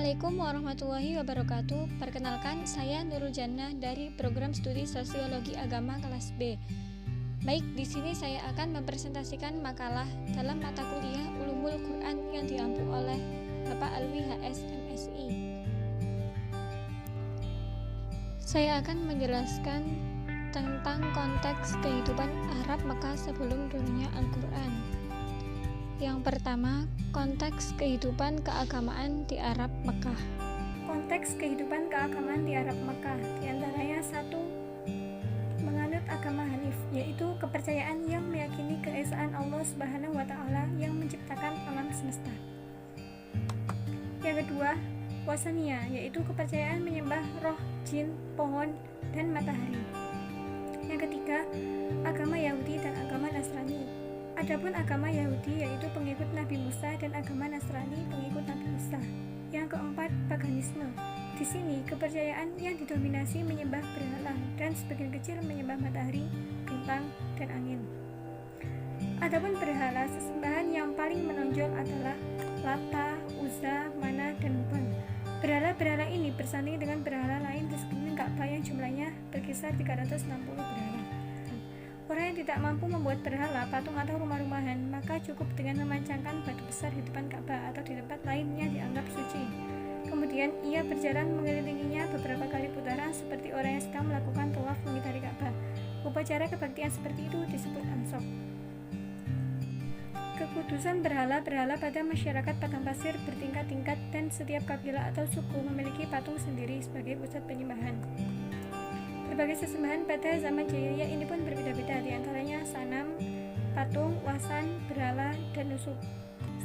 Assalamualaikum warahmatullahi wabarakatuh. Perkenalkan, saya Nurul Jannah dari program studi Sosiologi Agama kelas B. Baik, di sini saya akan mempresentasikan makalah dalam mata kuliah Ulumul Quran yang diampu oleh Bapak Alwi HS MSI. Saya akan menjelaskan tentang konteks kehidupan Arab Mekah sebelum turunnya Al-Quran. Yang pertama, konteks kehidupan keagamaan di Arab Mekah. Konteks kehidupan keagamaan di Arab Mekah, diantaranya satu, menganut agama Hanif, yaitu kepercayaan yang meyakini keesaan Allah Subhanahu wa Ta'ala yang menciptakan alam semesta. Yang kedua, wasania, yaitu kepercayaan menyembah roh, jin, pohon, dan matahari. Yang ketiga, agama Yahudi dan agama Nasrani. Adapun agama Yahudi yaitu pengikut Nabi Musa dan agama Nasrani pengikut Nabi Musa. Yang keempat, paganisme. Di sini kepercayaan yang didominasi menyembah berhala dan sebagian kecil menyembah matahari, bintang, dan angin. Adapun berhala, sesembahan yang paling menonjol adalah Lata, Uzza, Mana, dan Hubal. Berhala-berhala ini bersanding dengan berhala lain di sekeliling Ka'bah yang jumlahnya berkisar 360 berhala. Orang yang tidak mampu membuat berhala, patung atau rumah-rumahan, maka cukup dengan memancangkan batu besar di depan Ka'bah atau di tempat lain yang dianggap suci. Kemudian ia berjalan mengelilinginya beberapa kali putaran seperti orang yang sedang melakukan tawaf mengitari Ka'bah. Upacara kebaktian seperti itu disebut ansok. Kekudusan berhala-berhala pada masyarakat padang pasir bertingkat-tingkat dan setiap kabilah atau suku memiliki patung sendiri sebagai pusat penyembahan. Berbagai sesembahan pada zaman jahiliyah ini pun berbeda-beda, diantaranya sanam, patung, wasan, berhala, dan nusuk.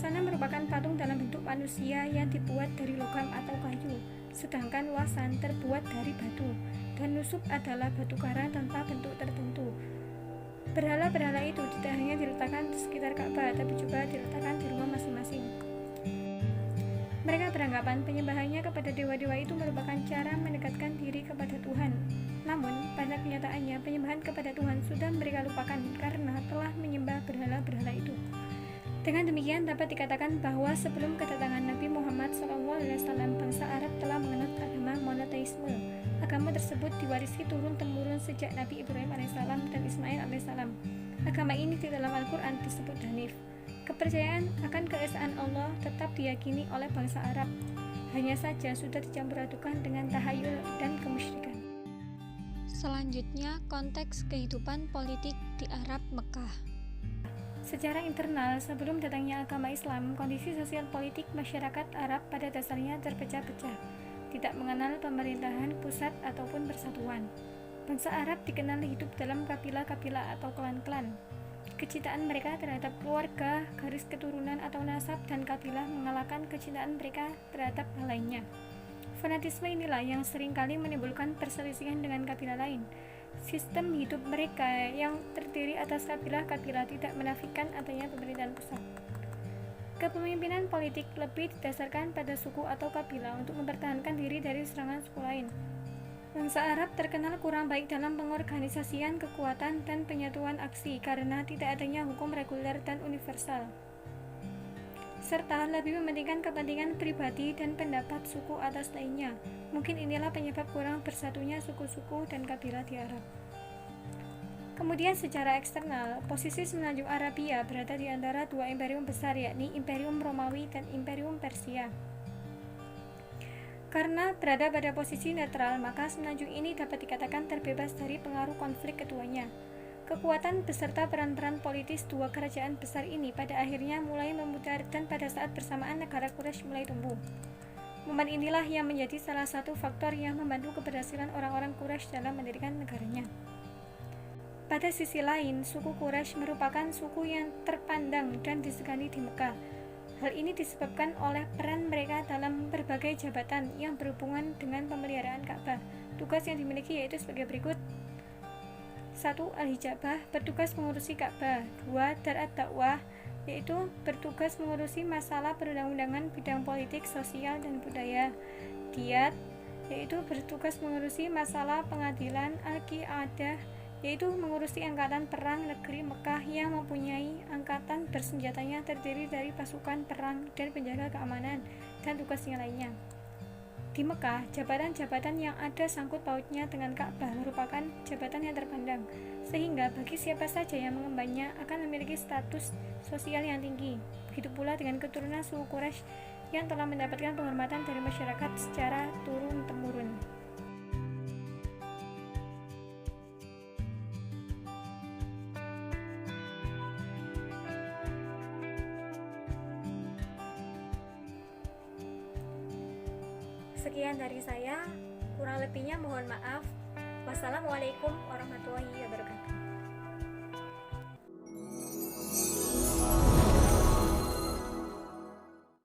Sanam merupakan patung dalam bentuk manusia yang dibuat dari logam atau kayu, sedangkan wasan terbuat dari batu, dan nusuk adalah batu karang tanpa bentuk tertentu. Berhala-berhala itu tidak hanya diletakkan di sekitar Ka'bah, tapi juga diletakkan di rumah masing-masing. Mereka beranggapan penyembahannya kepada dewa-dewa itu merupakan cara mendekatkan diri kepada Tuhan. Namun, pada kenyataannya penyembahan kepada Tuhan sudah mereka lupakan karena telah menyembah berhala-berhala itu. Dengan demikian dapat dikatakan bahwa sebelum kedatangan Nabi Muhammad SAW, bangsa Arab telah menganut agama monoteisme. Agama tersebut diwarisi turun-temurun sejak Nabi Ibrahim AS dan Ismail AS. Agama ini di dalam Al-Quran disebut Hanif. Kepercayaan akan keesaan Allah tetap diyakini oleh bangsa Arab, hanya saja sudah dicampur adukan dengan tahayul dan kemusyrikan. Selanjutnya, konteks kehidupan politik di Arab Mekah. Secara internal, sebelum datangnya agama Islam, kondisi sosial politik masyarakat Arab pada dasarnya terpecah-pecah, tidak mengenal pemerintahan pusat ataupun persatuan. Bangsa Arab dikenal hidup dalam kabilah-kabilah atau klan-klan. Kecintaan mereka terhadap keluarga, garis keturunan atau nasab dan kabilah mengalahkan kecintaan mereka terhadap hal lainnya. Fanatisme inilah yang seringkali menimbulkan perselisihan dengan kabilah lain. Sistem hidup mereka yang terdiri atas kabilah-kabilah tidak menafikan adanya pemerintahan pusat. Kepemimpinan politik lebih didasarkan pada suku atau kabilah untuk mempertahankan diri dari serangan suku lain. Bangsa Arab terkenal kurang baik dalam pengorganisasian kekuatan dan penyatuan aksi karena tidak adanya hukum reguler dan universal, serta lebih mementingkan kepentingan pribadi dan pendapat suku atas lainnya. Mungkin inilah penyebab kurang bersatunya suku-suku dan kabilah di Arab. Kemudian secara eksternal, posisi semenanjung Arabia berada di antara dua imperium besar, yakni Imperium Romawi dan Imperium Persia. Karena berada pada posisi netral, maka semenanjung ini dapat dikatakan terbebas dari pengaruh konflik keduanya. Kekuatan beserta peran-peran politis dua kerajaan besar ini pada akhirnya mulai memudar dan pada saat bersamaan negara Quraisy mulai tumbuh. Momen inilah yang menjadi salah satu faktor yang membantu keberhasilan orang-orang Quraisy dalam mendirikan negaranya. Pada sisi lain, suku Quraisy merupakan suku yang terpandang dan disegani di Mekah. Hal ini disebabkan oleh peran mereka dalam berbagai jabatan yang berhubungan dengan pemeliharaan Ka'bah. Tugas yang dimiliki yaitu sebagai berikut. 1. Al-Hijabah, bertugas mengurusi Ka'bah. 2. Dar'at Dakwah, yaitu bertugas mengurusi masalah perundang-undangan bidang politik, sosial, dan budaya. Diyat, yaitu bertugas mengurusi masalah pengadilan. Al-Qi'adah, yaitu mengurusi angkatan perang negeri Mekah yang mempunyai angkatan bersenjatanya terdiri dari pasukan perang dan penjaga keamanan dan tugasnya lainnya. Di Mekah, jabatan-jabatan yang ada sangkut pautnya dengan Ka'bah merupakan jabatan yang terpandang, sehingga bagi siapa saja yang mengembannya akan memiliki status sosial yang tinggi. Begitu pula dengan keturunan suku Quraisy yang telah mendapatkan penghormatan dari masyarakat secara turun-temurun. Sekian dari saya, kurang lebihnya mohon maaf. Wassalamualaikum warahmatullahi wabarakatuh.